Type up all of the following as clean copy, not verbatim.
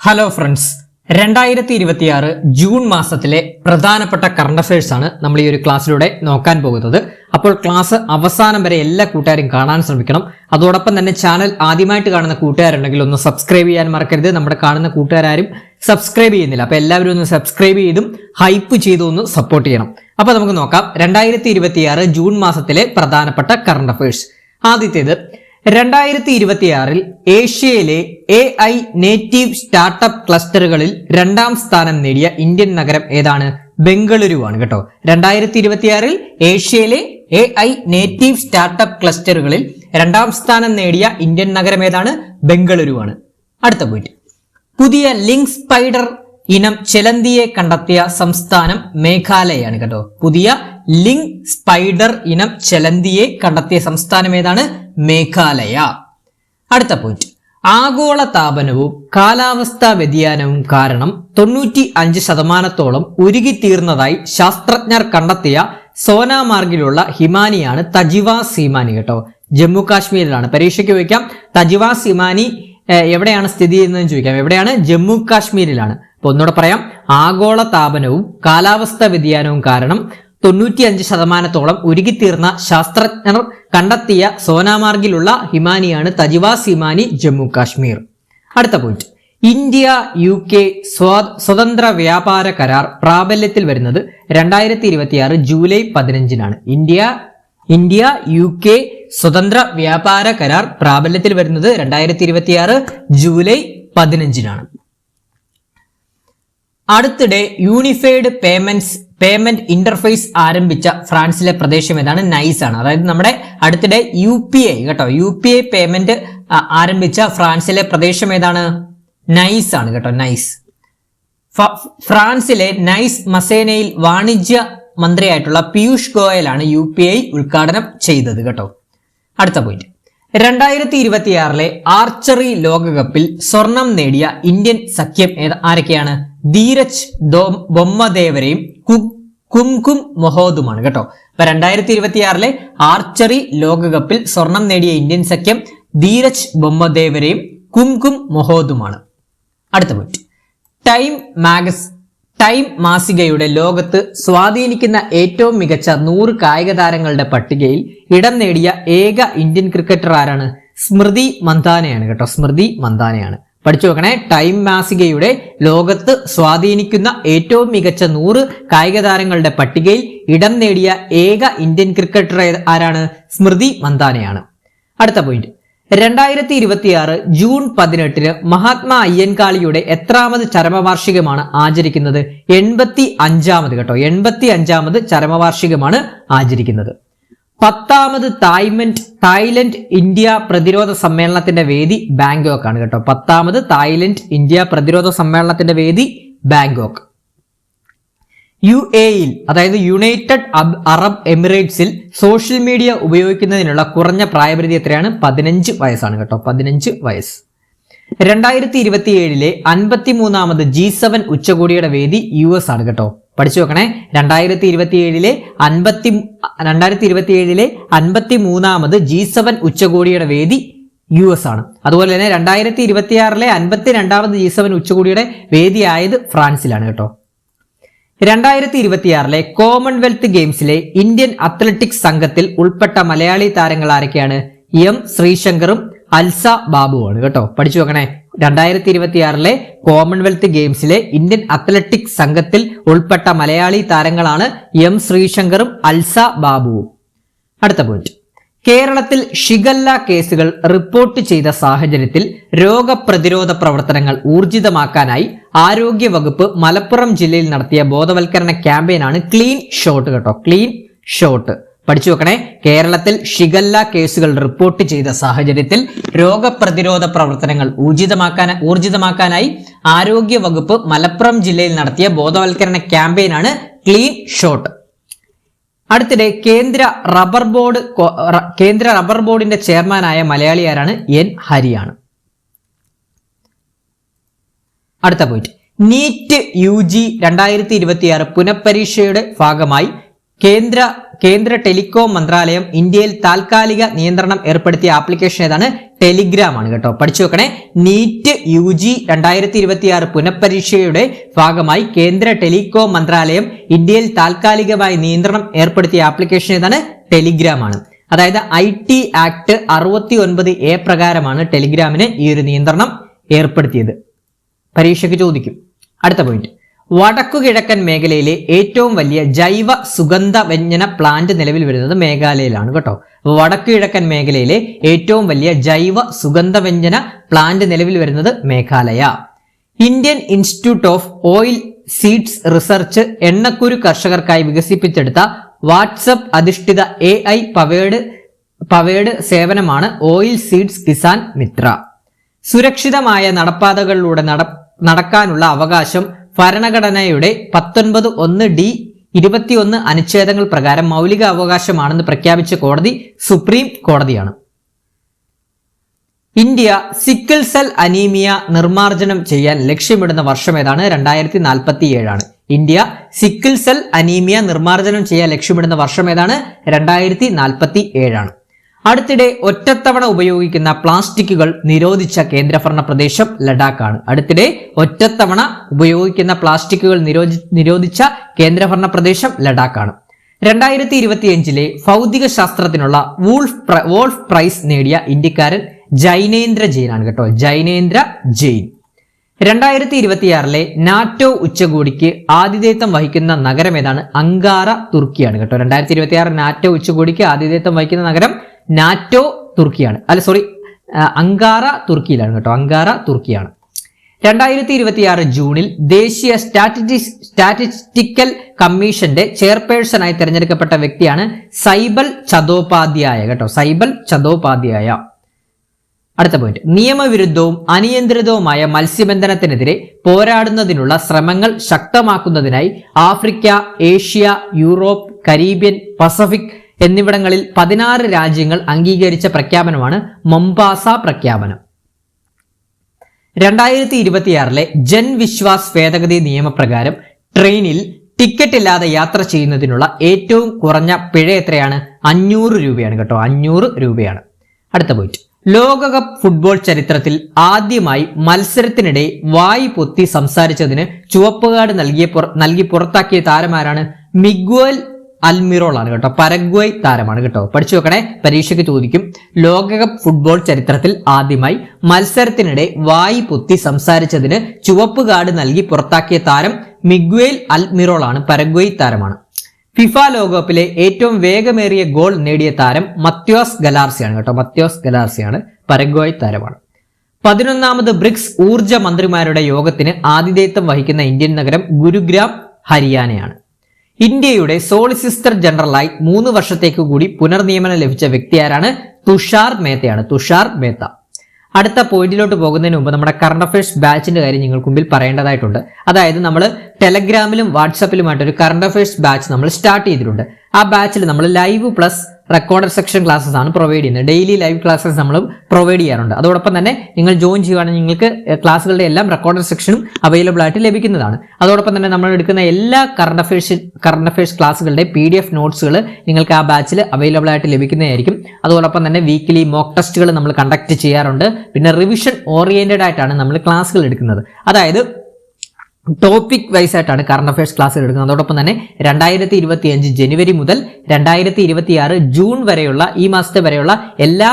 Hello friends, 2026 June മാസത്തിലെ പ്രധാനപ്പെട്ട current affairs ആണ് നമ്മൾ ഈ ഒരു ക്ലാസ്സിലൂടെ നോക്കാൻ പോകുന്നത്. അപ്പോൾ ക്ലാസ് അവസാനം വരെ എല്ലാ കൂട്ടുകാരും കാണാൻ ശ്രമിക്കണം. അതോടൊപ്പം തന്നെ ചാനൽ ആദ്യമായിട്ട് കാണുന്ന കൂട്ടുകാരുണ്ടെങ്കിൽ ഒന്ന് സബ്സ്ക്രൈബ് ചെയ്യാൻ മറക്കരുത്. നമ്മുടെ കാണുന്ന കൂട്ടുകാരും സബ്സ്ക്രൈബ് ചെയ്യുന്നില്ല, അപ്പൊ എല്ലാവരും ഒന്ന് സബ്സ്ക്രൈബ് ചെയ്തും ഹൈപ്പ് ചെയ്തും ഒന്ന് സപ്പോർട്ട് ചെയ്യണം. അപ്പൊ നമുക്ക് നോക്കാം 2026 ജൂൺ മാസത്തിലെ പ്രധാനപ്പെട്ട കറണ്ട് അഫയേഴ്സ്. ആദ്യത്തേത്, 2026 ഏഷ്യയിലെ AI നേറ്റീവ് സ്റ്റാർട്ടപ്പ് ക്ലസ്റ്ററുകളിൽ 2ാം സ്ഥാനം നേടിയ ഇന്ത്യൻ നഗരം ഏതാണ്? ബംഗളൂരുവാണ് കേട്ടോ. 2026 ഏഷ്യയിലെ AI നേറ്റീവ് സ്റ്റാർട്ടപ്പ് ക്ലസ്റ്ററുകളിൽ 2ാം സ്ഥാനം നേടിയ ഇന്ത്യൻ നഗരം ഏതാണ്? ബംഗളൂരുവാണ്. അടുത്ത പോയിന്റ്, പുതിയ ലിങ്ക് സ്പൈഡർ ഇനം ചെലന്തിയെ കണ്ടെത്തിയ സംസ്ഥാനം മേഘാലയയാണ് കേട്ടോ. പുതിയ ലിങ്ക് സ്പൈഡർ ഇനം ചെലന്തിയെ കണ്ടെത്തിയ സംസ്ഥാനം ഏതാണ്? മേഘാലയ. അടുത്ത പോയിന്റ്, ആഗോള താപനവും കാലാവസ്ഥാ വ്യതിയാനവും കാരണം 95% ഉരുകിത്തീർന്നതായി ശാസ്ത്രജ്ഞർ കണ്ടെത്തിയ സോനാമാർഗിലുള്ള ഹിമാനിയാണ് തജിവാസ് ഹിമാനി കേട്ടോ. ജമ്മു കാശ്മീരിലാണ്. പരീക്ഷയ്ക്ക് ചോദിക്കാം തജിവാസ് ഹിമാനി എവിടെയാണ് സ്ഥിതി ചെയ്യുന്നതെന്ന് ചോദിക്കാം. എവിടെയാണ്? ജമ്മു കാശ്മീരിലാണ്. അപ്പൊ ഒന്നുകൂടെ പറയാം, ആഗോള താപനവും കാലാവസ്ഥാ വ്യതിയാനവും കാരണം 95% ഉരുകിത്തീർന്ന ശാസ്ത്രജ്ഞർ കണ്ടെത്തിയ സോനാമാർഗിലുള്ള ഹിമാനിയാണ് തജിവാസ് ഹിമാനി, ജമ്മു കാശ്മീർ. അടുത്ത പോയിന്റ്, ഇന്ത്യ UK സ്വതന്ത്ര വ്യാപാര കരാർ പ്രാബല്യത്തിൽ വരുന്നത് 2026 ജൂലൈ 15-നാണ്. ഇന്ത്യ UK സ്വതന്ത്ര വ്യാപാര കരാർ പ്രാബല്യത്തിൽ വരുന്നത് 2026 ജൂലൈ 15-നാണ്. അടുത്തിടെ യൂണിഫൈഡ് പേയ്മെന്റ് ഇന്റർഫേസ് ആരംഭിച്ച ഫ്രാൻസിലെ പ്രദേശം ഏതാണ്? നൈസ് ആണ്. അതായത് നമ്മുടെ അടുത്തിടെ UPI കേട്ടോ, UPI പേയ്മെന്റ് ആരംഭിച്ച ഫ്രാൻസിലെ പ്രദേശം ഏതാണ്? നൈസ് ആണ് കേട്ടോ. നൈസ്. ഫ്രാൻസിലെ നൈസ് മസേനയിൽ വാണിജ്യ മന്ത്രിയായിട്ടുള്ള പീയൂഷ് ഗോയലാണ് UPI ഉദ്ഘാടനം ചെയ്തത് കേട്ടോ. അടുത്ത പോയിന്റ്, 2026 ആർച്ചറി ലോകകപ്പിൽ സ്വർണം നേടിയ ഇന്ത്യൻ സഖ്യം ആരൊക്കെയാണ്? ധീരജ് ബൊമ്മദേവരെയും കുംകും മൊഹോദുമാണ് കേട്ടോ. അപ്പൊ 2026 ആർച്ചറി ലോകകപ്പിൽ സ്വർണം നേടിയ ഇന്ത്യൻ സഖ്യം ധീരജ് ബൊമ്മദേവരെയും കുംകും മൊഹോദുമാണ്. അടുത്ത പോയിന്റ്, ടൈം മാസികയുടെ ലോകത്ത് സ്വാധീനിക്കുന്ന ഏറ്റവും മികച്ച 100 കായിക താരങ്ങളുടെ പട്ടികയിൽ ഇടം നേടിയ ഏക ഇന്ത്യൻ ക്രിക്കറ്റർ ആരാണ്? സ്മൃതി മന്ദാനയാണ് കേട്ടോ. സ്മൃതി മന്ദാനയാണ്. പഠിച്ചു വെക്കണേ. ടൈം മാസികയുടെ ലോകത്ത് സ്വാധീനിക്കുന്ന ഏറ്റവും മികച്ച 100 കായിക താരങ്ങളുടെ പട്ടികയിൽ ഇടം നേടിയ ഏക ഇന്ത്യൻ ക്രിക്കറ്റർ ആരാണ്? സ്മൃതി മന്ദാനയാണ്. അടുത്ത പോയിന്റ്, 2026 ജൂൺ 18 മഹാത്മാ അയ്യൻകാളിയുടെ എത്രാമത് ചരമവാർഷികമാണ് ആചരിക്കുന്നത്? 85-ാമത് കേട്ടോ. 85-ാമത് ചരമവാർഷികമാണ് ആചരിക്കുന്നത്. 10ാമത് തായ്ലൻഡ് ഇന്ത്യ പ്രതിരോധ സമ്മേളനത്തിന്റെ വേദി ബാങ്കോക്ക് ആണ് കേട്ടോ. 10ാമത് തായ്ലൻഡ് ഇന്ത്യ പ്രതിരോധ സമ്മേളനത്തിന്റെ വേദി ബാങ്കോക്ക്. UAE-യിൽ അതായത് യുണൈറ്റഡ് അറബ് എമിറേറ്റ്സിൽ സോഷ്യൽ മീഡിയ ഉപയോഗിക്കുന്നതിനുള്ള കുറഞ്ഞ പ്രായപരിധി എത്രയാണ്? 15 വയസ്സാണ് കേട്ടോ. 15 വയസ്സ്. 2027 53ാമത് G7 ഉച്ചകോടിയുടെ വേദി US ആണ് കേട്ടോ. പഠിച്ചു വെക്കണേ. 2027 53ാമത് G7 ഉച്ചകോടിയുടെ വേദി US ആണ്. അതുപോലെ തന്നെ 2026 52ാമത് G7 ഉച്ചകോടിയുടെ വേദിയായത് ഫ്രാൻസിലാണ് കേട്ടോ. 2026 കോമൺവെൽത്ത് ഗെയിംസിലെ ഇന്ത്യൻ അത്ലറ്റിക്സ് സംഘത്തിൽ ഉൾപ്പെട്ട മലയാളി താരങ്ങൾ ആരൊക്കെയാണ്? M ശ്രീശങ്കറും അൽസ ബാബുവാണ് കേട്ടോ. പഠിച്ചു വെക്കണേ. 2026 കോമൺവെൽത്ത് ഗെയിംസിലെ ഇന്ത്യൻ അത്ലറ്റിക്സ് സംഘത്തിൽ ഉൾപ്പെട്ട മലയാളി താരങ്ങളാണ് M ശ്രീശങ്കറും അൽസ ബാബുവും. അടുത്ത പോയിന്റ്, കേരളത്തിൽ ഷിഗല്ല കേസുകൾ റിപ്പോർട്ട് ചെയ്ത സാഹചര്യത്തിൽ രോഗപ്രതിരോധ പ്രവർത്തനങ്ങൾ ഊർജിതമാക്കാനായി ആരോഗ്യ വകുപ്പ് മലപ്പുറം ജില്ലയിൽ നടത്തിയ ബോധവൽക്കരണ ക്യാമ്പയിനാണ് ക്ലീൻ ഷോട്ട് കേട്ടോ. Clean shot. പഠിച്ചു വെക്കണേ. കേരളത്തിൽ ഷിഗല്ല കേസുകൾ റിപ്പോർട്ട് ചെയ്ത സാഹചര്യത്തിൽ രോഗപ്രതിരോധ പ്രവർത്തനങ്ങൾ ഊർജിതമാക്കാനായി ആരോഗ്യ വകുപ്പ് മലപ്പുറം ജില്ലയിൽ നടത്തിയ ബോധവൽക്കരണ ക്യാമ്പയിനാണ് ക്ലീൻ ഷോട്ട്. അടുത്തിടെ കേന്ദ്ര റബ്ബർ ബോർഡിന്റെ ചെയർമാനായ മലയാളി ആരാണ്? N ഹരിയാണ്. അടുത്ത പോയിന്റ്, നീറ്റ് UG 2026 പുനഃപരീക്ഷയുടെ ഭാഗമായി കേന്ദ്ര ടെലികോം മന്ത്രാലയം ഇന്ത്യയിൽ താൽക്കാലിക നിയന്ത്രണം ഏർപ്പെടുത്തിയ ആപ്ലിക്കേഷൻ ഏതാണ്? ടെലിഗ്രാം ആണ് കേട്ടോ. പഠിച്ചു വെക്കണേ. നീറ്റ് UG 2026 പുനഃപരീക്ഷയുടെ ഭാഗമായി കേന്ദ്ര ടെലികോം മന്ത്രാലയം ഇന്ത്യയിൽ താൽക്കാലികമായി നിയന്ത്രണം ഏർപ്പെടുത്തിയ ആപ്ലിക്കേഷൻ ഏതാണ്? ടെലിഗ്രാം ആണ്. അതായത് IT ആക്ട് 69A പ്രകാരമാണ് ടെലിഗ്രാമിന് ഈ ഒരു നിയന്ത്രണം ഏർപ്പെടുത്തിയത്. പരീക്ഷയ്ക്ക് ചോദിക്കും. അടുത്ത പോയിന്റ്, വടക്കുകിഴക്കൻ മേഖലയിലെ ഏറ്റവും വലിയ ജൈവ സുഗന്ധ വ്യഞ്ജന പ്ലാന്റ് നിലവിൽ വരുന്നത് മേഘാലയയിലാണ് കേട്ടോ. വടക്കുകിഴക്കൻ മേഖലയിലെ ഏറ്റവും വലിയ ജൈവ സുഗന്ധ വ്യഞ്ജന പ്ലാന്റ് നിലവിൽ വരുന്നത് Meghalaya. Indian institute of oil seeds research എണ്ണക്കുരു കർഷകർക്കായി വികസിപ്പിച്ചെടുത്ത വാട്സപ്പ് അധിഷ്ഠിത AI പവേഡ് സേവനമാണ് ഓയിൽ സീഡ്സ് കിസാൻ മിത്ര. സുരക്ഷിതമായ നടപ്പാതകളിലൂടെ നടക്കാനുള്ള അവകാശം ഭരണഘടനയുടെ 19(1)(d) 21 അനുച്ഛേദങ്ങൾ പ്രകാരം മൗലിക അവകാശമാണെന്ന് പ്രഖ്യാപിച്ച കോടതി സുപ്രീം കോടതിയാണ്. ഇന്ത്യ സിക്കിൾ സെൽ അനീമിയ നിർമ്മാർജ്ജനം ചെയ്യാൻ ലക്ഷ്യമിടുന്ന വർഷം ഏതാണ്? 2047 ആണ്. ഇന്ത്യ സിക്കിൾ സെൽ അനീമിയ നിർമ്മാർജ്ജനം ചെയ്യാൻ ലക്ഷ്യമിടുന്ന വർഷം ഏതാണ്? 2047 ആണ്. അടുത്തിടെ ഒറ്റത്തവണ ഉപയോഗിക്കുന്ന പ്ലാസ്റ്റിക്കുകൾ നിരോധിച്ച കേന്ദ്രഭരണ പ്രദേശം ലഡാക്കാണ്. അടുത്തിടെ ഒറ്റത്തവണ ഉപയോഗിക്കുന്ന പ്ലാസ്റ്റിക്കുകൾ നിരോധിച്ച കേന്ദ്രഭരണ പ്രദേശം ലഡാക്കാണ്. 2025 ഭൗതിക ശാസ്ത്രത്തിനുള്ള വോൾഫ് പ്രൈസ് നേടിയ ഇന്ത്യക്കാരൻ ജൈനേന്ദ്ര ജെയിൻ ആണ് കേട്ടോ. ജൈനേന്ദ്ര ജെയിൻ. 2026 നാറ്റോ ഉച്ചകോടിക്ക് ആതിഥേയത്വം വഹിക്കുന്ന നഗരം ഏതാണ്? അങ്കാറ, തുർക്കിയാണ് കേട്ടോ. 2026 നാറ്റോ ഉച്ചകോടിക്ക് ആതിഥേയത്വം വഹിക്കുന്ന നഗരം അങ്കാറ, തുർക്കിയിലാണ് കേട്ടോ. അങ്കാറ, തുർക്കിയാണ്. 2026 ജൂണിൽ ദേശീയ സ്റ്റാറ്റിസ്റ്റിക്കൽ കമ്മീഷന്റെ ചെയർപേഴ്സണായി തെരഞ്ഞെടുക്കപ്പെട്ട വ്യക്തിയാണ് സൈബൽ ചതോപാധ്യായ കേട്ടോ. സൈബൽ ചതോപാധ്യായ. അടുത്ത പോയിന്റ്, നിയമവിരുദ്ധവും അനിയന്ത്രിതവുമായ മത്സ്യബന്ധനത്തിനെതിരെ പോരാടുന്നതിനുള്ള ശ്രമങ്ങൾ ശക്തമാക്കുന്നതിനായി Africa, Asia, Europe, Caribbean, Pacific എന്നിവിടങ്ങളിൽ 16 രാജ്യങ്ങൾ അംഗീകരിച്ച പ്രഖ്യാപനമാണ് മൊംബാസ പ്രഖ്യാപനം. 2026 ജൻ വിശ്വാസ് ഭേദഗതി നിയമപ്രകാരം ട്രെയിനിൽ ടിക്കറ്റ് ഇല്ലാതെ യാത്ര ചെയ്യുന്നതിനുള്ള ഏറ്റവും കുറഞ്ഞ പിഴ എത്രയാണ്? 500 രൂപയാണ് കേട്ടോ. 500 രൂപയാണ്. അടുത്ത പോയിന്റ്, ലോകകപ്പ് ഫുട്ബോൾ ചരിത്രത്തിൽ ആദ്യമായി മത്സരത്തിനിടെ വായി പൊത്തി സംസാരിച്ചതിന് ചുവപ്പ് കാർഡ് നൽകി പുറത്താക്കിയ താരമാരാണ്? മിഗ്വൽ അൽമിറോൾ ആണ് കേട്ടോ. പരഗ്വൈ താരമാണ് കേട്ടോ. പഠിച്ചു വെക്കണേ, പരീക്ഷയ്ക്ക് ചോദിക്കും. ലോകകപ്പ് ഫുട്ബോൾ ചരിത്രത്തിൽ ആദ്യമായി മത്സരത്തിനിടെ വായി പൊത്തി സംസാരിച്ചതിന് ചുവപ്പ് കാർഡ് നൽകി പുറത്താക്കിയ താരം മിഗ്വേൽ അൽമിറോൾ ആണ്. പരഗ്വൈ താരമാണ്. ഫിഫ ലോകകപ്പിലെ ഏറ്റവും വേഗമേറിയ ഗോൾ നേടിയ താരം മത്യോസ് ഗലാർസിയാണ് കേട്ടോ. മത്യോസ് ഗലാർസിയാണ്. പരഗ്വൈ താരമാണ്. 11ാമത് ബ്രിക്സ് ഊർജ മന്ത്രിമാരുടെ യോഗത്തിന് ആതിഥേയത്വം വഹിക്കുന്ന ഇന്ത്യൻ നഗരം ഗുരുഗ്രാം, ഹരിയാനയാണ്. ഇന്ത്യയുടെ സോളിസിറ്റർ ജനറലായി 3 വർഷത്തേക്ക് കൂടി പുനർനിയമനം ലഭിച്ച വ്യക്തി ആരാണ്? തുഷാർ മേത്തയാണ്. തുഷാർ മേത്ത. അടുത്ത പോയിന്റിലോട്ട് പോകുന്നതിന് മുമ്പ് നമ്മുടെ കറണ്ട് അഫയേഴ്സ് ബാച്ചിന്റെ കാര്യം നിങ്ങൾക്ക് മുമ്പിൽ പറയേണ്ടതായിട്ടുണ്ട്. അതായത് നമ്മൾ ടെലഗ്രാമിലും വാട്സപ്പിലുമായിട്ട് ഒരു കറണ്ട് അഫയേഴ്സ് ബാച്ച് നമ്മൾ സ്റ്റാർട്ട് ചെയ്തിട്ടുണ്ട്. ആ ബാച്ചിൽ നമ്മൾ live plus recorded section classes ആണ് പ്രൊവൈഡ് ചെയ്യുന്നത്. ഡെയിലി ലൈവ് ക്ലാസ്സസ് നമ്മൾ പ്രൊവൈഡ് ചെയ്യാറുണ്ട്. അതോടൊപ്പം തന്നെ നിങ്ങൾ ജോയിൻ ചെയ്യുകയാണെങ്കിൽ നിങ്ങൾക്ക് ക്ലാസ്സുകളുടെ എല്ലാം റെക്കോർഡഡ് സെക്ഷനും അവൈലബിൾ ആയിട്ട് ലഭിക്കുന്നതാണ്. അതോടൊപ്പം തന്നെ നമ്മൾ എടുക്കുന്ന എല്ലാ കറണ്ട് അഫയേഴ്സ് ക്ലാസ്സുകളുടെ PDF നോട്ട്സുകൾ നിങ്ങൾക്ക് ആ ബാച്ചിൽ അവൈലബിൾ ആയിട്ട് ലഭിക്കുന്നതായിരിക്കും. അതോടൊപ്പം തന്നെ വീക്കിലി മോക്ക് ടെസ്റ്റുകൾ നമ്മൾ കണ്ടക്ട് ചെയ്യാറുണ്ട്. പിന്നെ റിവിഷൻ ഓറിയന്റഡ് ആയിട്ടാണ് നമ്മൾ ക്ലാസ്സുകൾ എടുക്കുന്നത്. അതായത് ടോപ്പിക് വൈസ് ആയിട്ടാണ് കറണ്ട് അഫയേഴ്സ് ക്ലാസ്സുകൾ എടുക്കുന്നത്. അതോടൊപ്പം തന്നെ 2025 ജനുവരി മുതൽ 2026 ജൂൺ വരെയുള്ള ഈ മാസത്തെ വരെയുള്ള എല്ലാ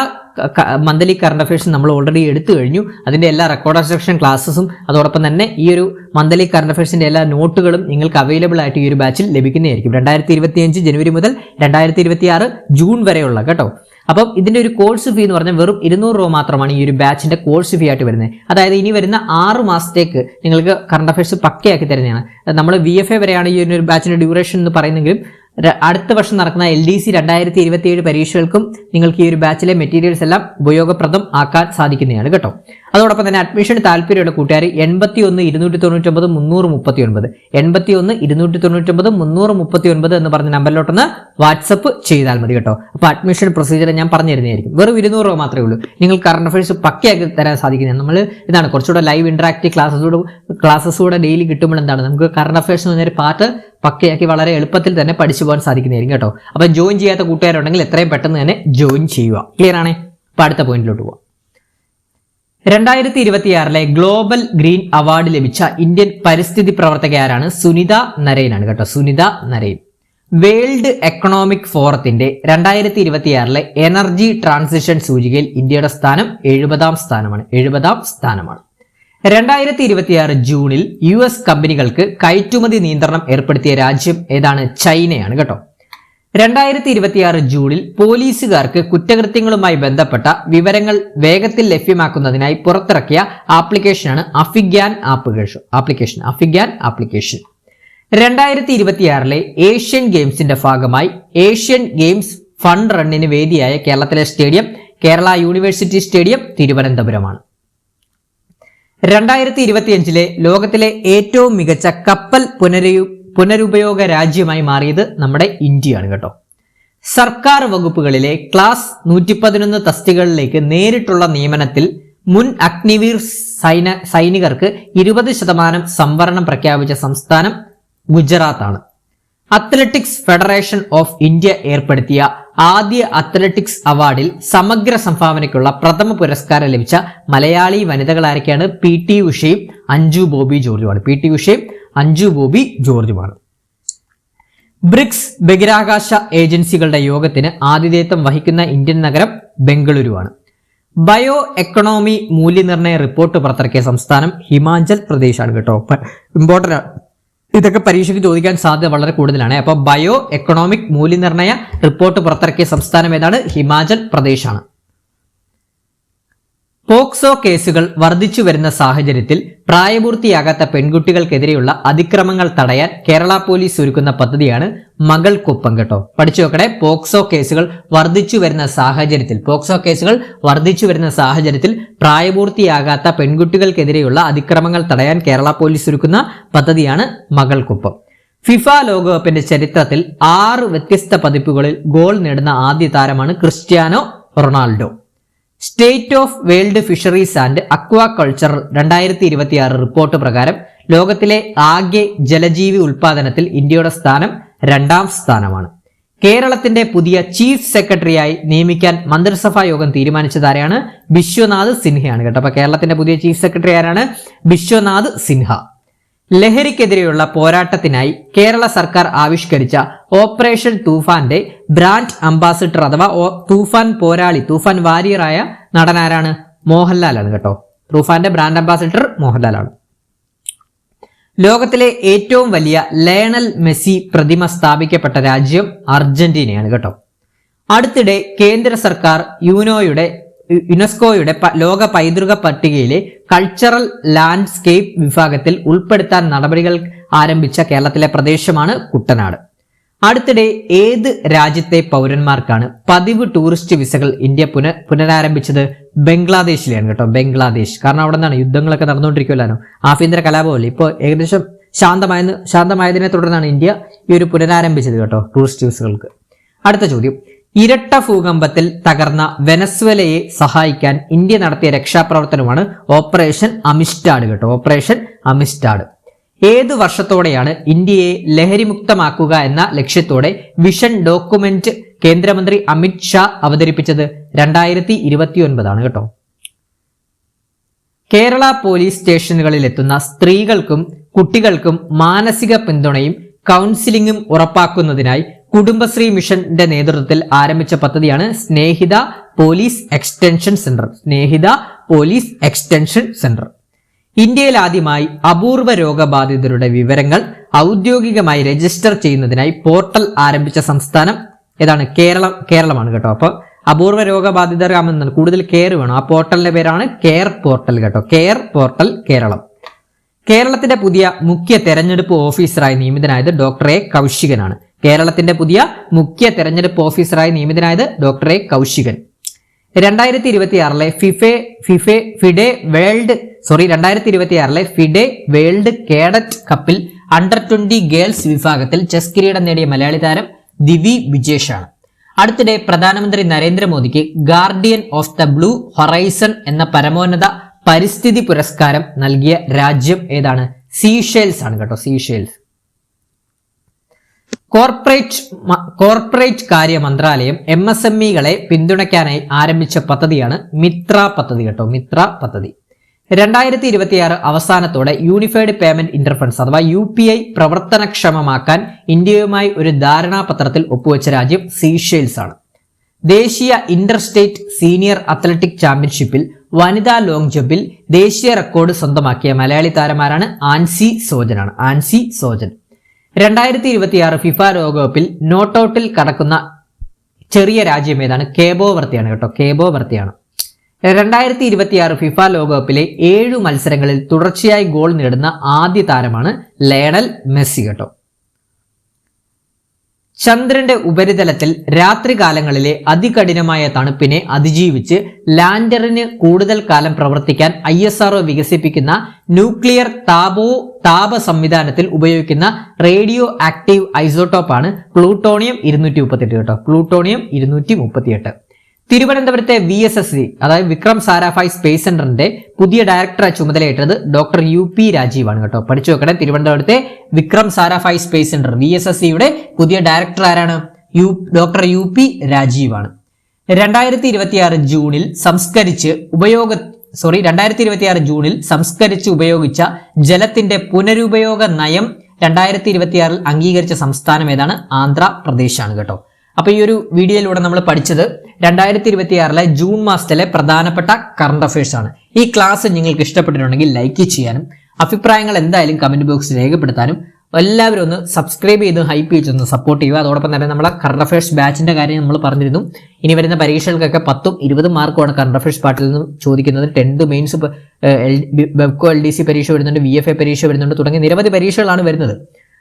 മന്ത്ലി കറണ്ട് അഫയേഴ്സും നമ്മൾ ഓൾറെഡി എടുത്തു കഴിഞ്ഞു. അതിന്റെ എല്ലാ റെക്കോർഡ് സെക്ഷൻ ക്ലാസ്സസും അതോടൊപ്പം തന്നെ ഈ ഒരു മന്ത്ലി കറണ്ട് അഫയേഴ്സിന്റെ എല്ലാ നോട്ടുകളും നിങ്ങൾക്ക് അവൈലബിൾ ആയിട്ട് ഈ ഒരു ബാച്ചിൽ ലഭിക്കുന്നതായിരിക്കും. 2025 ജനുവരി മുതൽ 2026 ജൂൺ വരെയുള്ള കേട്ടോ. അപ്പം ഇതിന്റെ ഒരു കോഴ്സ് ഫീ എന്ന് പറഞ്ഞാൽ വെറും 200 രൂപ മാത്രമാണ് ഈ ഒരു ബാച്ചിന്റെ കോഴ്സ് ഫീ ആയിട്ട് വരുന്നത്. അതായത് ഇനി വരുന്ന 6 മാസത്തേക്ക് നിങ്ങൾക്ക് കറണ്ട് അഫയേഴ്സ് പക്കയാക്കി തരുന്നതാണ്. നമ്മൾ VFA വരെയാണ് ഈ ഒരു ബാച്ചിന്റെ ഡ്യൂറേഷൻ എന്ന് പറയുന്നെങ്കിലും അടുത്ത വർഷം നടക്കുന്ന LDC 2027 പരീക്ഷകൾക്കും നിങ്ങൾക്ക് ഈ ഒരു ബാച്ചിലെ മെറ്റീരിയൽസ് എല്ലാം ഉപയോഗപ്രദം ആക്കാൻ സാധിക്കുന്നതാണ് കേട്ടോ. അതോടൊപ്പം തന്നെ അഡ്മിഷന് താല്പര്യമുള്ള കൂട്ടുകാർ 81 299 339 81 299 339 എന്ന് പറഞ്ഞ നമ്പറിലോട്ടൊന്ന് വാട്സപ്പ് ചെയ്താൽ മതി കേട്ടോ. അപ്പോൾ അഡ്മിഷൻ പ്രൊസീജിയർ ഞാൻ പറഞ്ഞു തരുന്നതായിരിക്കും. വെറും 200 രൂപ മാത്രമേ ഉള്ളൂ. നിങ്ങൾ കറണ്ട് അഫയേഴ്സ് പക്കയാക്കി തരാൻ സാധിക്കുന്നത്. നമ്മൾ ഇതാണ് കുറച്ചുകൂടെ ലൈവ് ഇന്ററാക്റ്റീവ് ക്ലാസ്സസ് കൂടെ ഡെയിലി കിട്ടുമ്പോൾ എന്താണ് നമുക്ക് കറണ്ട് അഫയേഴ്സ് എന്ന് പറഞ്ഞൊരു പാർട്ട് പക്കയാക്കി വളരെ എളുപ്പത്തിൽ തന്നെ പഠിച്ചു പോകാൻ സാധിക്കുന്നതായിരിക്കും കേട്ടോ. അപ്പൊ ജോയിൻ ചെയ്യാത്ത കൂട്ടുകാരുണ്ടെങ്കിൽ എത്രയും പെട്ടെന്ന് തന്നെ ജോയിൻ ചെയ്യുക. ക്ലിയർ ആണേ? അപ്പൊ അടുത്ത പോയിന്റിലോട്ട് പോവാം. 2026 ഗ്ലോബൽ ഗ്രീൻ അവാർഡ് ലഭിച്ച ഇന്ത്യൻ പരിസ്ഥിതി പ്രവർത്തക ആരാണ്? സുനിത നരൈൻ ആണ് കേട്ടോ. സുനിത നരൈൻ. വേൾഡ് എക്കണോമിക് ഫോറത്തിന്റെ 2026 എനർജി ട്രാൻസിഷൻ സൂചികയിൽ ഇന്ത്യയുടെ സ്ഥാനം 70ാം സ്ഥാനമാണ്. 70ാം സ്ഥാനമാണ്. 2026 ജൂണിൽ US കമ്പനികൾക്ക് കയറ്റുമതി നിയന്ത്രണം ഏർപ്പെടുത്തിയ രാജ്യം ഏതാണ്? ചൈനയാണ് കേട്ടോ. 2026 ജൂണിൽ പോലീസുകാർക്ക് കുറ്റകൃത്യങ്ങളുമായി ബന്ധപ്പെട്ട വിവരങ്ങൾ വേഗത്തിൽ ലഭ്യമാക്കുന്നതിനായി പുറത്തിറക്കിയ ആപ്ലിക്കേഷനാണ് അഫിഗ്യാൻ ആപ്ലിക്കേഷൻ. 2026 ഏഷ്യൻ ഗെയിംസിന്റെ ഭാഗമായി ഏഷ്യൻ ഗെയിംസ് ഫണ്ട് റണ്ണിന് വേദിയായ കേരളത്തിലെ സ്റ്റേഡിയം കേരള യൂണിവേഴ്സിറ്റി സ്റ്റേഡിയം തിരുവനന്തപുരമാണ്. 2025 ലോകത്തിലെ ഏറ്റവും മികച്ച കപ്പൽ പുനരുപയോഗ രാജ്യമായി മാറിയത് നമ്മുടെ ഇന്ത്യയാണ് കേട്ടോ. സർക്കാർ വകുപ്പുകളിലെ ക്ലാസ് 111 തസ്തികകളിലേക്ക് നേരിട്ടുള്ള നിയമനത്തിൽ മുൻ അഗ്നിവീർ സൈനികർക്ക് 20% സംവരണം പ്രഖ്യാപിച്ച സംസ്ഥാനം ഗുജറാത്താണ്. അത്ലറ്റിക്സ് ഫെഡറേഷൻ ഓഫ് ഇന്ത്യ ഏർപ്പെടുത്തിയ ആദ്യ അത്ലറ്റിക്സ് അവാർഡിൽ സമഗ്ര സംഭാവനയ്ക്കുള്ള പ്രഥമ പുരസ്കാരം ലഭിച്ച മലയാളി വനിതകൾ ആരൊക്കെയാണ്? PT ഉഷയും അഞ്ജു ബോബി ജോർജുമാണ്. ബ്രിക്സ് ബഹിരാകാശ ഏജൻസികളുടെ യോഗത്തിന് ആതിഥേയത്വം വഹിക്കുന്ന ഇന്ത്യൻ നഗരം ബംഗളൂരുവാണ്. ബയോ എക്കണോമി മൂല്യനിർണ്ണയ റിപ്പോർട്ട് പുറത്തിറക്കിയ സംസ്ഥാനം ഹിമാചൽ പ്രദേശാണ് കേട്ടോ. ഇമ്പോർട്ടന്റ് ആണ്, ഇതൊക്കെ പരീക്ഷയ്ക്ക് ചോദിക്കാൻ സാധ്യത വളരെ കൂടുതലാണ്. അപ്പൊ ബയോ എക്കണോമിക് മൂല്യനിർണ്ണയ റിപ്പോർട്ട് പുറത്തിറക്കിയ സംസ്ഥാനം ഏതാണ്? ഹിമാചൽ പ്രദേശാണ്. പോക്സോ കേസുകൾ വർദ്ധിച്ചു വരുന്ന സാഹചര്യത്തിൽ പ്രായപൂർത്തിയാകാത്ത പെൺകുട്ടികൾക്കെതിരെയുള്ള അതിക്രമങ്ങൾ തടയാൻ കേരള പോലീസ് ഒരുക്കുന്ന പദ്ധതിയാണ് മകൾക്കൊപ്പം കേട്ടോ. പഠിച്ചു നോക്കണേ. പോക്സോ കേസുകൾ വർദ്ധിച്ചു വരുന്ന സാഹചര്യത്തിൽ പ്രായപൂർത്തിയാകാത്ത പെൺകുട്ടികൾക്കെതിരെയുള്ള അതിക്രമങ്ങൾ തടയാൻ കേരള പോലീസ് ഒരുക്കുന്ന പദ്ധതിയാണ് മകൾക്കൊപ്പം. ഫിഫ ലോകകപ്പിന്റെ ചരിത്രത്തിൽ 6 വ്യത്യസ്ത പതിപ്പുകളിൽ ഗോൾ നേടുന്ന ആദ്യ താരമാണ് Cristiano Ronaldo. State of world fisheries and aquaculture 2026 report പ്രകാരം ലോകത്തിലെ ആകെ ജലജീവി ഉൽപാദനത്തിൽ ഇന്ത്യയുടെ സ്ഥാനം 2ാം സ്ഥാനമാണ്. കേരളത്തിന്റെ പുതിയ ചീഫ് സെക്രട്ടറിയായി നിയമിക്കാൻ മന്ത്രിസഭാ യോഗം തീരുമാനിച്ചതാരെയാണ്? ബിശ്വനാഥ് സിൻഹയാണ് കേട്ടോ. അപ്പൊ കേരളത്തിന്റെ പുതിയ ചീഫ് സെക്രട്ടറി ആരാണ്? ബിശ്വനാഥ് സിൻഹ. ലഹരിക്കെതിരെയുള്ള പോരാട്ടത്തിനായി കേരള സർക്കാർ ആവിഷ്കരിച്ച ഓപ്പറേഷൻ തൂഫാന്റെ ബ്രാൻഡ് അംബാസിഡർ അഥവാ തൂഫാൻ പോരാളി, തൂഫാൻ വാരിയറായ നടനാരാണ്? മോഹൻലാലാണ് കേട്ടോ. തൂഫാന്റെ ബ്രാൻഡ് അംബാസിഡർ മോഹൻലാലാണ്. ലോകത്തിലെ ഏറ്റവും വലിയ ലയണൽ മെസ്സി പ്രതിമ സ്ഥാപിക്കപ്പെട്ട രാജ്യം അർജന്റീനയാണ് കേട്ടോ. അടുത്തിടെ കേന്ദ്ര സർക്കാർ യുനെസ്കോയുടെ ലോക പൈതൃക പട്ടികയിലെ കൾച്ചറൽ ലാൻഡ്സ്കേപ്പ് വിഭാഗത്തിൽ ഉൾപ്പെടുത്താൻ നടപടികൾ ആരംഭിച്ച കേരളത്തിലെ പ്രദേശമാണ് കുട്ടനാട്. അടുത്തിടെ ഏത് രാജ്യത്തെ പൗരന്മാർക്കാണ് പതിവ് ടൂറിസ്റ്റ് വിസകൾ ഇന്ത്യ പുനരാരംഭിച്ചത്? ബംഗ്ലാദേശിലാണ് കേട്ടോ. ബംഗ്ലാദേശ്. കാരണം അവിടെ നിന്നാണ് യുദ്ധങ്ങളൊക്കെ നടന്നുകൊണ്ടിരിക്കുമല്ലോ, ആഭ്യന്തര കലാപമല്ലേ. ഇപ്പോൾ ഏകദേശം ശാന്തമായതിനെ തുടർന്നാണ് ഇന്ത്യ ഈ ഒരു പുനരാരംഭിച്ചത് കേട്ടോ ടൂറിസ്റ്റ് വിസകൾക്ക്. അടുത്ത ചോദ്യം. ഇരട്ട ഭൂകമ്പത്തിൽ തകർന്ന വെനസ്വേലയെ സഹായിക്കാൻ ഇന്ത്യ നടത്തിയ രക്ഷാപ്രവർത്തനമാണ് ഓപ്പറേഷൻ അമിസ്റ്റാഡ് കേട്ടോ. Operation Amistad. ഏതു വർഷത്തോടെയാണ് ഇന്ത്യയെ ലഹരിമുക്തമാക്കുക എന്ന ലക്ഷ്യത്തോടെ വിഷൻ ഡോക്യുമെന്റ് കേന്ദ്രമന്ത്രി അമിത് ഷാ അവതരിപ്പിച്ചത്? 2029 കേട്ടോ. കേരള പോലീസ് സ്റ്റേഷനുകളിൽ എത്തുന്ന സ്ത്രീകൾക്കും കുട്ടികൾക്കും മാനസിക പിന്തുണയും കൗൺസിലിംഗും ഉറപ്പാക്കുന്നതിനായി കുടുംബശ്രീ മിഷന്റെ നേതൃത്വത്തിൽ ആരംഭിച്ച പദ്ധതിയാണ് സ്നേഹിത പോലീസ് എക്സ്റ്റൻഷൻ സെന്റർ. ഇന്ത്യയിൽ ആദ്യമായി അപൂർവ രോഗബാധിതരുടെ വിവരങ്ങൾ ഔദ്യോഗികമായി രജിസ്റ്റർ ചെയ്യുന്നതിനായി പോർട്ടൽ ആരംഭിച്ച സംസ്ഥാനം ഏതാണ്? കേരളമാണ് കേട്ടോ. അപ്പൊ അപൂർവ രോഗബാധിതരാമെന്നാണ്, കൂടുതൽ കെയർ വേണം. ആ പോർട്ടലിന്റെ പേരാണ് കെയർ പോർട്ടൽ കേട്ടോ. Care portal Keralam. കേരളത്തിന്റെ പുതിയ മുഖ്യ തെരഞ്ഞെടുപ്പ് ഓഫീസറായി നിയമിതനായത് ഡോക്ടർ എ കൗശികനാണ്. കേരളത്തിന്റെ പുതിയ മുഖ്യ തെരഞ്ഞെടുപ്പ് ഓഫീസറായി നിയമിതനായത് doctor A Kaushikan. 2026 FIDE world cadet കപ്പിൽ അണ്ടർ 20 ഗേൾസ് വിഭാഗത്തിൽ ചെസ് കിരീടം നേടിയ മലയാളി താരം ദിവി വിജേഷാണ്. അടുത്തിടെ പ്രധാനമന്ത്രി നരേന്ദ്രമോദിക്ക് guardian of the blue horizon എന്ന പരമോന്നത പരിസ്ഥിതി പുരസ്കാരം നൽകിയ രാജ്യം ഏതാണ്? സീഷെൽസ് ആണ് കേട്ടോ. സീഷെൽസ്. കോർപ്പറേറ്റ് കാര്യ മന്ത്രാലയം MSME-കളെ പിന്തുണയ്ക്കാനായി ആരംഭിച്ച പദ്ധതിയാണ് മിത്ര പദ്ധതി കേട്ടോ. മിത്ര പദ്ധതി 2026 അവസാനത്തോടെ യൂണിഫൈഡ് പേയ്മെന്റ് ഇന്റർഫറൻസ് അഥവാ UPI പ്രവർത്തനക്ഷമമാക്കാൻ ഇന്ത്യയുമായി ഒരു ധാരണാപത്രത്തിൽ ഒപ്പുവെച്ച രാജ്യം സീഷെൽസ് ആണ്. ദേശീയ ഇന്റർ സ്റ്റേറ്റ് സീനിയർ അത്ലറ്റിക് ചാമ്പ്യൻഷിപ്പിൽ വനിതാ ലോങ് ജമ്പിൽ ദേശീയ റെക്കോർഡ് സ്വന്തമാക്കിയ മലയാളി താരമാരാണ് ആൻസി സോജനാണ്. ആൻസി സോജൻ 2026 ഫിഫ ലോകകപ്പിൽ നോട്ടൌട്ടിൽ കടക്കുന്ന ചെറിയ രാജ്യം ഏതാണ്? കേബോ വർത്തിയാണ് കേട്ടോ. കേബോ വർത്തിയാണ്. 2026 ഫിഫ ലോകകപ്പിലെ 7 മത്സരങ്ങളിൽ തുടർച്ചയായി ഗോൾ നേടുന്ന ആദ്യ താരമാണ് ലയണൽ മെസ്സി കേട്ടോ. ചന്ദ്രന്റെ ഉപരിതലത്തിൽ രാത്രികാലങ്ങളിലെ അതികഠിനമായ തണുപ്പിനെ അതിജീവിച്ച് ലാൻഡറിന് കൂടുതൽ കാലം പ്രവർത്തിക്കാൻ ISRO വികസിപ്പിക്കുന്ന ന്യൂക്ലിയർ താപ സംവിധാനത്തിൽ ഉപയോഗിക്കുന്ന റേഡിയോ ആക്റ്റീവ് ഐസോട്ടോപ്പാണ് പ്ലൂട്ടോണിയം 238 കേട്ടോ. പ്ലൂട്ടോണിയം 238. തിരുവനന്തപുരത്തെ VSSC അതായത് വിക്രം സാരാഭായ് സ്പേസ് സെന്ററിന്റെ പുതിയ ഡയറക്ടറായി ചുമതലയേറ്റത് ഡോക്ടർ UP രാജീവാണ് കേട്ടോ. പഠിച്ചു വെക്കണേ. തിരുവനന്തപുരത്തെ വിക്രം സാരാഭായ് സ്പേസ് സെന്റർ VSSCയുടെ പുതിയ ഡയറക്ടർ ആരാണ്? Doctor UP രാജീവാണ്. 2026 ജൂണിൽ സംസ്കരിച്ച് ഉപയോഗിച്ച ജലത്തിന്റെ പുനരുപയോഗ നയം 2026 അംഗീകരിച്ച സംസ്ഥാനം ഏതാണ്? ആന്ധ്രാപ്രദേശാണ് കേട്ടോ. അപ്പൊ ഈ ഒരു വീഡിയോയിലൂടെ നമ്മൾ പഠിച്ചത് 2026 ജൂൺ മാസത്തിലെ പ്രധാനപ്പെട്ട കറണ്ട് അഫയേഴ്സ് ആണ്. ഈ ക്ലാസ് നിങ്ങൾക്ക് ഇഷ്ടപ്പെട്ടിട്ടുണ്ടെങ്കിൽ ലൈക്ക് ചെയ്യാനും അഭിപ്രായങ്ങൾ എന്തായാലും കമന്റ് ബോക്സിൽ രേഖപ്പെടുത്താനും എല്ലാവരും ഒന്ന് സബ്സ്ക്രൈബ് ചെയ്ത് ഹൈപ്പ് ചെയ്തൊന്ന് സപ്പോർട്ട് ചെയ്യുക. അതോടൊപ്പം തന്നെ നമ്മളെ കറണ്ട് അഫയേഴ്സ് ബാച്ചിന്റെ കാര്യം നമ്മൾ പറഞ്ഞിരുന്നു. ഇനി വരുന്ന പരീക്ഷകൾക്കൊക്കെ 10ഉം 20 മാർക്കുമാണ് കറണ്ട് അഫയേഴ്സ് പാർട്ടിൽ നിന്ന് ചോദിക്കുന്നത്. 10th മെയിൻസ് ബെബ്കോ LDC പരീക്ഷ വരുന്നുണ്ട്, VFA പരീക്ഷ വരുന്നുണ്ട്, തുടങ്ങിയ നിരവധി പരീക്ഷകളാണ് വരുന്നത്.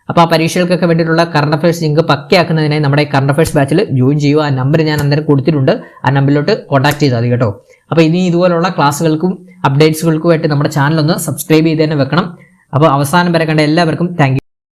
അപ്പോൾ ആ പരീക്ഷകൾക്കൊക്കെ വേണ്ടിയിട്ടുള്ള കറണ്ട് അഫയേഴ്സ് നിങ്ങൾക്ക് പക്കയാക്കുന്നതിനായി നമ്മുടെ കറണ്ട് അഫയേഴ്സ് ബാച്ചിൽ ജോയിൻ ചെയ്യുക. ആ നമ്പർ ഞാൻ അന്നേരം കൊടുത്തിട്ടുണ്ട്. ആ നമ്പറിലോട്ട് കോൺടാക്ട് ചെയ്താൽ മതി കേട്ടോ. അപ്പോൾ ഇനി ഇതുപോലുള്ള ക്ലാസ്സുകൾക്കും അപ്ഡേറ്റ്സുകൾക്കുമായിട്ട് നമ്മുടെ ചാനൽ ഒന്ന് സബ്സ്ക്രൈബ് ചെയ്ത് തന്നെ വെക്കണം. അപ്പോൾ അവസാനം വരെ കണ്ട എല്ലാവർക്കും താങ്ക് യു.